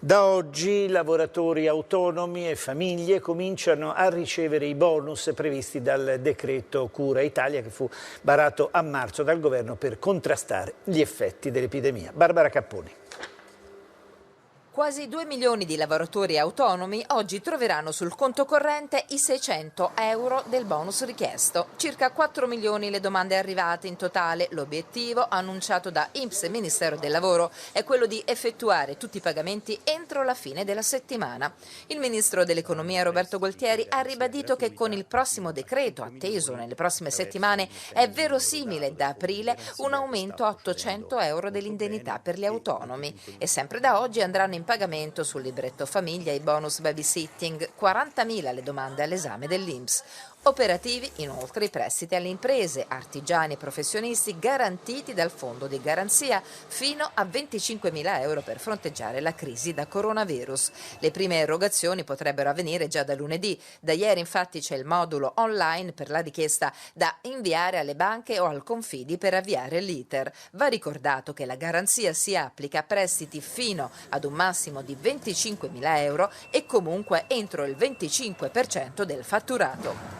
Da oggi lavoratori autonomi e famiglie cominciano a ricevere i bonus previsti dal decreto Cura Italia che fu varato a marzo dal governo per contrastare gli effetti dell'epidemia. Barbara Capponi. Quasi 2 milioni di lavoratori autonomi oggi troveranno sul conto corrente i 600 euro del bonus richiesto. Circa 4 milioni le domande arrivate in totale. L'obiettivo, annunciato da INPS e Ministero del Lavoro, è quello di effettuare tutti i pagamenti entro la fine della settimana. Il Ministro dell'Economia Roberto Gualtieri ha ribadito che con il prossimo decreto, atteso nelle prossime settimane, è verosimile da aprile un aumento a 800 euro dell'indennità per gli autonomi. E sempre da oggi andranno in pagamento sul libretto famiglia i bonus babysitting, 40.000 le domande all'esame dell'INPS. Operativi inoltre i prestiti alle imprese, artigiani e professionisti garantiti dal fondo di garanzia fino a 25.000 euro per fronteggiare la crisi da coronavirus. Le prime erogazioni potrebbero avvenire già da lunedì. Da ieri infatti c'è il modulo online per la richiesta da inviare alle banche o al Confidi per avviare l'iter. Va ricordato che la garanzia si applica a prestiti fino ad un massimo di 25.000 euro e comunque entro il 25% del fatturato.